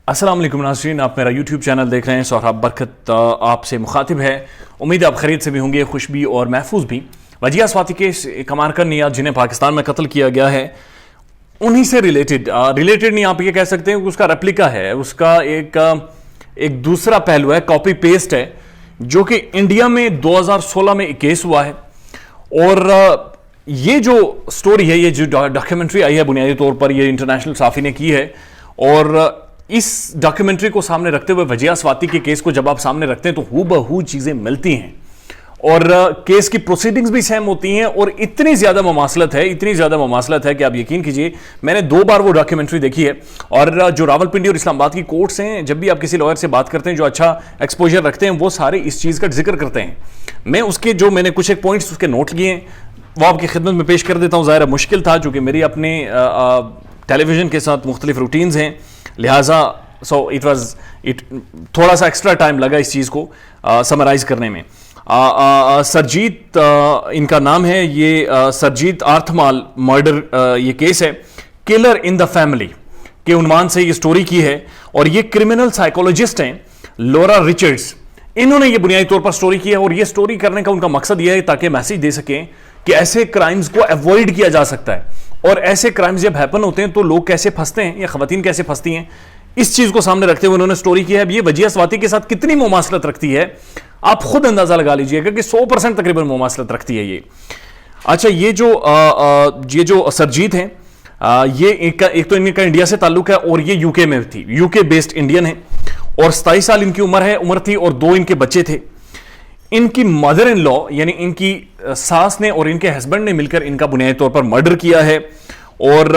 अस्सलाम वालेकुम नाज़रीन, आप मेरा यूट्यूब चैनल देख रहे हैं। सोहराब बरकत आपसे मुखातिब है। उम्मीद है आप खैरियत से भी होंगे, खुश भी और महफूज भी। वजिया स्वाति के कमारकर नियाज़ जिन्हें पाकिस्तान में कत्ल किया गया है, उन्हीं से रिलेटेड नहीं, आप ये कह सकते हैं कि उसका रेप्लिका है, उसका एक दूसरा पहलू है, कॉपी पेस्ट है, जो कि इंडिया में 2016 में एक केस हुआ है। और ये जो स्टोरी है, ये जो डॉक्यूमेंट्री आई है, बुनियादी तौर पर ये इंटरनेशनल साफी ने की है। और इस डॉक्यूमेंट्री को सामने रखते हुए वजिया स्वाति के केस को जब आप सामने रखते हैं तो हूबहू चीजें मिलती हैं और केस की प्रोसीडिंग्स भी सेम होती हैं। और इतनी ज्यादा ममासलत है कि आप यकीन कीजिए, मैंने 2 बार वो डॉक्यूमेंट्री देखी है। और जो रावलपिंडी और इस्लामाबाद की कोर्ट्स हैं, जब भी आप किसी लॉयर से बात करते हैं जो अच्छा एक्सपोजर रखते हैं, वो सारे इस चीज का जिक्र करते हैं। मैं उसके जो मैंने कुछ एक पॉइंट्स उसके नोट लिए हैं, वो आपकी खिदमत में पेश कर देता हूं। ज़ाहिर मुश्किल था, चूंकि मेरी अपने टेलीविजन के साथ मुख्तलिफ रूटीन्स हैं, लिहाजा थोड़ा सा एक्स्ट्रा टाइम लगा इस चीज़ को समराइज करने में। सरजीत इनका नाम है, ये सरजीत आर्थमाल मर्डर ये केस है, किलर इन द फैमिली के उन्वान से ये स्टोरी की है। और ये क्रिमिनल साइकोलॉजिस्ट हैं लोरा रिचर्ड्स, इन्होंने ये बुनियादी तौर पर स्टोरी की है। और ये स्टोरी करने का उनका मकसद यह है ताकि मैसेज दे सकें कि ऐसे क्राइम्स को अवॉइड किया जा सकता है, और ऐसे क्राइम्स जब हैपन होते हैं तो लोग कैसे फंसते हैं या खवातीन कैसे फंसती हैं, इस चीज को सामने रखते हुए उन्होंने स्टोरी की है। अब ये वजिया स्वाति के साथ कितनी मुमासलत रखती है, आप खुद अंदाजा लगा लीजिएगा कि 100% तकरीबन मुमासलत रखती है ये। अच्छा, ये जो सरजीत हैं, ये एक तो इनका इंडिया से ताल्लुक है और ये यूके में थी, यूके बेस्ड इंडियन है। और 27 साल इनकी उम्र थी और 2 इनके बच्चे थे। इनकी मदर इन लॉ यानी इनकी सास ने और इनके हस्बैंड ने मिलकर इनका बुनियादी तौर पर मर्डर किया है। और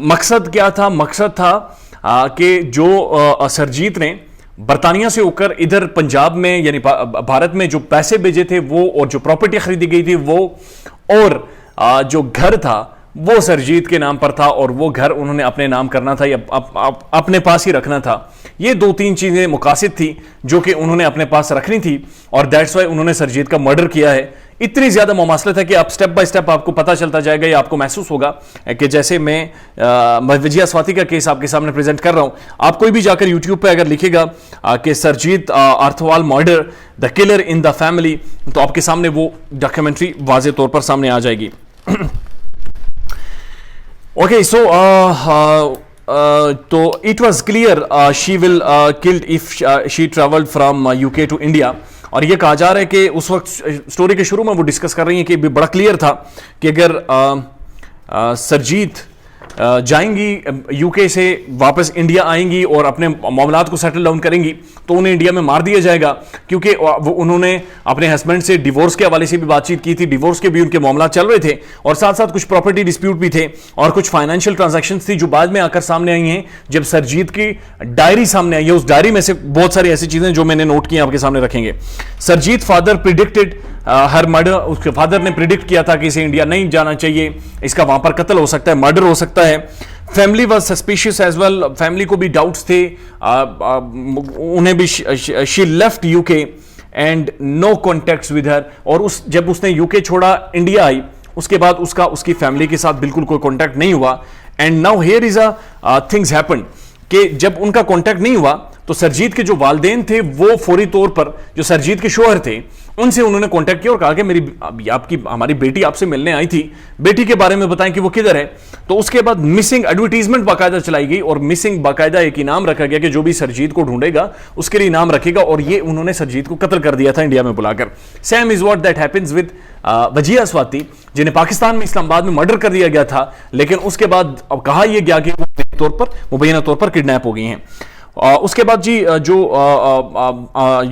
मकसद क्या था? मकसद था कि जो सरजीत ने बरतानिया से होकर इधर पंजाब में यानी भारत में जो पैसे भेजे थे वो, और जो प्रॉपर्टी खरीदी गई थी वो, और जो घर था वो सरजीत के नाम पर था, और वो घर उन्होंने अपने नाम करना था या अपने पास ही रखना था। ये 2-3 चीजें मुकासिद थी जो कि उन्होंने अपने पास रखनी थी, और दैट्स वाई उन्होंने सरजीत का मर्डर किया है। इतनी ज्यादा मुमासलत है कि आप स्टेप बाय स्टेप आपको पता चलता जाएगा या आपको महसूस होगा कि जैसे मैं वजिया स्वाति का केस आपके सामने प्रेजेंट कर रहा हूं। आप कोई भी जाकर यूट्यूब पे अगर लिखेगा कि Sarjeet Arthwal murder the killer in the family, तो आपके सामने वो डॉक्यूमेंट्री वाज़ेह तौर पर सामने आ जाएगी। Okay, so तो it was clear she will killed if she traveled from UK to India। और ये कहा जा रहा है कि उस वक्त स्टोरी के शुरू में वो डिस्कस कर रही हैं कि बड़ा क्लियर था कि अगर सरजीत जाएंगी यूके से वापस इंडिया आएंगी और अपने मामलात को सेटल डाउन करेंगी तो उन्हें इंडिया में मार दिया जाएगा, क्योंकि वो उन्होंने अपने हस्बैंड से डिवोर्स के हवाले से भी बातचीत की थी, डिवोर्स के भी उनके मामलात चल रहे थे, और साथ साथ कुछ प्रॉपर्टी डिस्प्यूट भी थे और कुछ फाइनेंशियल ट्रांजैक्शंस थी जो बाद में आकर सामने आई हैं जब सरजीत की डायरी सामने आई है। उस डायरी में से बहुत सारी ऐसी चीजें जो मैंने नोट की आपके सामने रखेंगे। सरजीत फादर प्रिडिक्टेड हर मर्डर, उसके फादर ने प्रिडिक्ट किया था कि इसे इंडिया नहीं जाना चाहिए, इसका वहां पर कत्ल हो सकता है, मर्डर हो सकता है। Family was suspicious as well, family को भी डाउट्स थे, उन्हें भी। She left UK and no contacts with her, और जब उसने यूके छोड़ा, इंडिया आई, उसके बाद उसकी फैमिली के साथ बिल्कुल कोई कॉन्टैक्ट नहीं हुआ। And now here is a things happened कि जब उनका कॉन्टैक्ट नहीं हुआ तो सरजीत के जो वालिदैन थे वो फौरी तौर पर, जो सरजीत के शोहर थे, उनसे उन्होंने कांटेक्ट किया और कहा कि हमारी बेटी आपसे मिलने आई थी, बेटी के बारे में बताएं कि वो किधर है। तो उसके बाद मिसिंग एडवर्टीजमेंट बाकायदा चलाई गई और मिसिंग बाकायदा एक इनाम रखा गया कि जो भी सरजीत को ढूंढेगा उसके लिए इनाम रखेगा, और ये उन्होंने सरजीत को कत्ल कर दिया था इंडिया में बुलाकर। Same is what that happens with Wajiya Swati, जिन्हें पाकिस्तान में इस्लामाबाद में मर्डर कर दिया गया था, लेकिन उसके बाद अब कहा यह गया कि मुबैना तौर पर किडनैप हो गई हैं। उसके बाद जी जो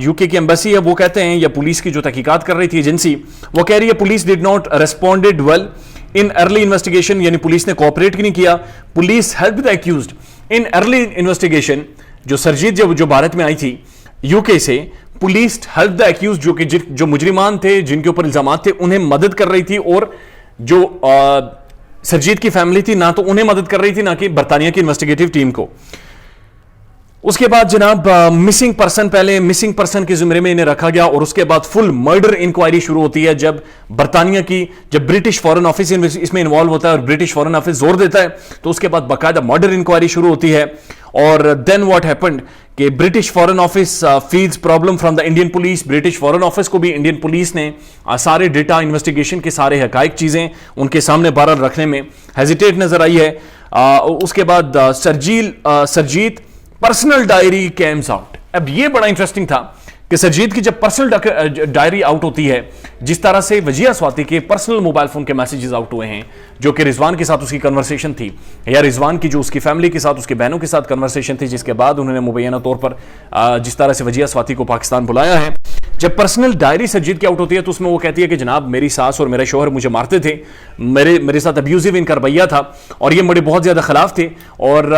यूके की एम्बेसी है वो कहते हैं, या पुलिस की जो तहकीकात कर रही थी एजेंसी, वो कह रही है police did not responded well in early investigation, यानी पुलिस ने कोऑपरेट नहीं किया। Police help the accused in early investigation. जो सरजीत जो भारत में आई थी यूके से, पुलिस हेल्प द एक्यूज्ड, जो मुजरिमान थे, जिनके ऊपर इल्जामात थे, उन्हें मदद कर रही थी। और जो सरजीत की फैमिली थी ना तो उन्हें मदद कर रही थी, ना कि बरतानिया की इन्वेस्टिगेटिव टीम को। उसके बाद जनाब मिसिंग पर्सन, पहले मिसिंग पर्सन के जिम्मे में इन्हें रखा गया और उसके बाद फुल मर्डर इंक्वायरी शुरू होती है जब बरतानिया की, जब ब्रिटिश फॉरेन ऑफिस इसमें इन्वॉल्व होता है और ब्रिटिश फॉरेन ऑफिस जोर देता है तो उसके बाद बाकायदा मर्डर इंक्वायरी शुरू होती है। और देन व्हाट हैपेंड कि British foreign office feels problem from the Indian police. British foreign office को भी इंडियन पुलिस ने सारे डेटा इन्वेस्टिगेशन के सारे हकाइक चीजें उनके सामने बहरहाल रखने में हेजिटेट नजर आई है। उसके बाद Surjit personal diary comes out. अब ये बड़ा इंटरेस्टिंग था कि सरजीत की जब पर्सनल डायरी आउट होती है, जिस तरह से वजिया स्वाति के पर्सनल मोबाइल फोन के मैसेजेस आउट हुए हैं, जो कि रिजवान के साथ उसकी कन्वर्सेशन थी या रिजवान की जो उसकी फैमिली के साथ, उसके बहनों के साथ कन्वर्सेशन थी, जिसके बाद उन्होंने मुबैना तौर पर जिस तरह से वजिया स्वाति को पाकिस्तान बुलाया है। जब पर्सनल डायरी सरजीत की आउट होती है तो उसमें वो कहती है कि जनाब मेरी सास और मेरे शोहर मुझे मारते थे, मेरे साथ अब्यूजिव इनका रवैया था और ये मेरे बहुत ज्यादा खिलाफ थे और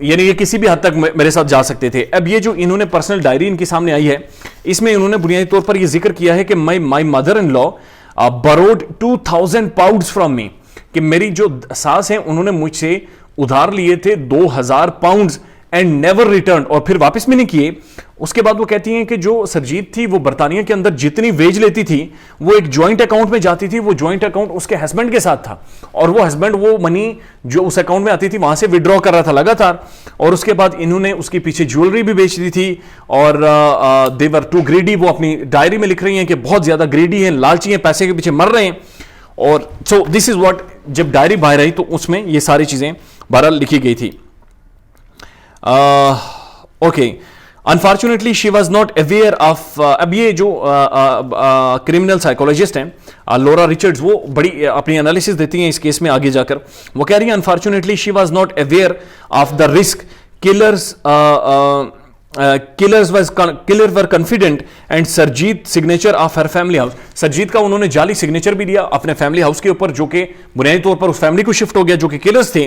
यानी ये किसी भी हद तक मेरे साथ जा सकते थे। अब ये जो इन्होंने पर्सनल डायरी इनके सामने आई है, इसमें इन्होंने बुनियादी तौर पर यह जिक्र किया है कि my mother in law burrowed 2000 pounds from me, कि मेरी जो सास है उन्होंने मुझसे उधार लिए थे 2000 पाउंड्स एंड नेवर रिटर्न, और फिर वापस भी नहीं किए। उसके बाद वो कहती हैं कि जो सरजीत थी वो बरतानिया के अंदर जितनी वेज लेती थी वो एक ज्वाइंट अकाउंट में जाती थी, वो ज्वाइंट अकाउंट उसके हस्बैंड के साथ था और वो हस्बैंड वो मनी जो उस अकाउंट में आती थी वहां से विड्रॉ कर रहा था लगातार। और उसके बाद इन्होंने उसके पीछे ज्वेलरी भी बेच दी थी और देवर टू ग्रीडी, वो अपनी डायरी में लिख रही हैं कि बहुत ज्यादा ग्रीडी हैं, लालची हैं, पैसे के पीछे मर रहे हैं। और सो दिस इज व्हाट, जब डायरी बाहर आई तो उसमें ये सारी चीजें बहरहाल लिखी गई थी। Okay, unfortunately she was not aware of, अब ये जो क्रिमिनल साइकोलॉजिस्ट हैं लोरा रिचर्ड्स, वो बड़ी अपनी एनालिसिस देती हैं इस केस में आगे जाकर। वो कह रही है unfortunately she was not aware of the risk, killer were confident and Surjit signature of her family house. Surjit का उन्होंने जाली सिग्नेचर भी दिया अपने फैमिली हाउस के ऊपर, जो कि बुनियादी तौर पर उस फैमिली को शिफ्ट हो गया जो कि किलर्स थे।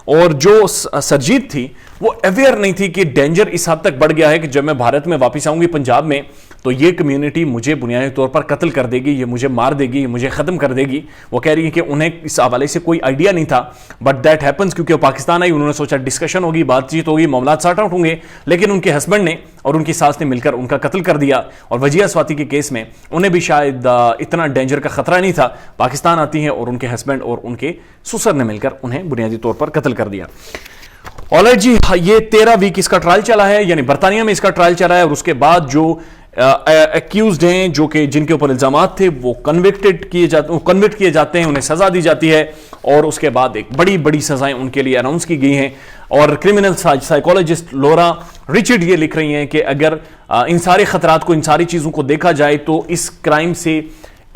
और जो सरजीत थी वो अवेयर नहीं थी कि डेंजर इस हद तक बढ़ गया है कि जब मैं भारत में वापस आऊंगी पंजाब में तो ये कम्युनिटी मुझे बुनियादी तौर पर कत्ल कर देगी, ये मुझे मार देगी, ये मुझे खत्म कर देगी। वो कह रही है कि उन्हें इस हवाले से कोई आइडिया नहीं था, बट दैट हैपन्स, क्योंकि वो पाकिस्तान आई, उन्होंने सोचा डिस्कशन होगी, बातचीत होगी, मामला सॉर्ट आउट होंगे, लेकिन उनके हस्बैंड ने और उनकी सास ने मिलकर उनका कत्ल कर दिया। और वजिया स्वाति के केस में उन्हें भी शायद इतना डेंजर का खतरा नहीं था, पाकिस्तान आती हैं और उनके हस्बैंड और उनके ससुर ने मिलकर उन्हें बुनियादी तौर पर कत्ल कर दिया। ऑलराइट जी, ये 13 वीक इसका ट्रायल चला है, यानी बरतानिया में इसका ट्रायल चला है। और उसके बाद जो एक्यूज्ड हैं, जो कि जिनके ऊपर इल्जामात थे, वो कन्विक्ट किए जाते हैं, उन्हें सजा दी जाती है और उसके बाद एक बड़ी बड़ी सजाएं उनके लिए अनाउंस की गई हैं। और क्रिमिनल साइकोलॉजिस्ट लोरा रिचर्ड ये लिख रही हैं कि अगर इन सारे खतरात को, इन सारी चीजों को देखा जाए तो इस क्राइम से,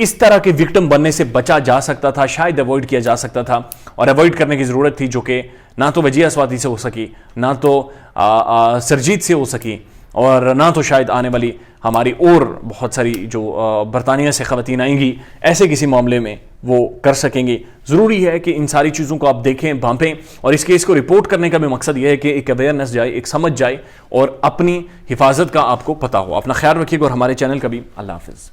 इस तरह के विक्टिम बनने से बचा जा सकता था, शायद अवॉइड किया जा सकता था। और अवॉइड करने की जरूरत थी, जो कि ना तो वजिया स्वाति से हो सकी, ना तो सरजीत से हो सकी, और ना तो शायद आने वाली हमारी और बहुत सारी जो बरतानिया से खवातीन आएंगी ऐसे किसी मामले में वो कर सकेंगे। ज़रूरी है कि इन सारी चीज़ों को आप देखें, भांपें, और इस केस को रिपोर्ट करने का भी मकसद यह है कि एक अवेयरनेस जाए, एक समझ जाए और अपनी हिफाजत का आपको पता हो। अपना ख्याल रखिएगा और हमारे चैनल का भी। अल्लाह हाफिज़।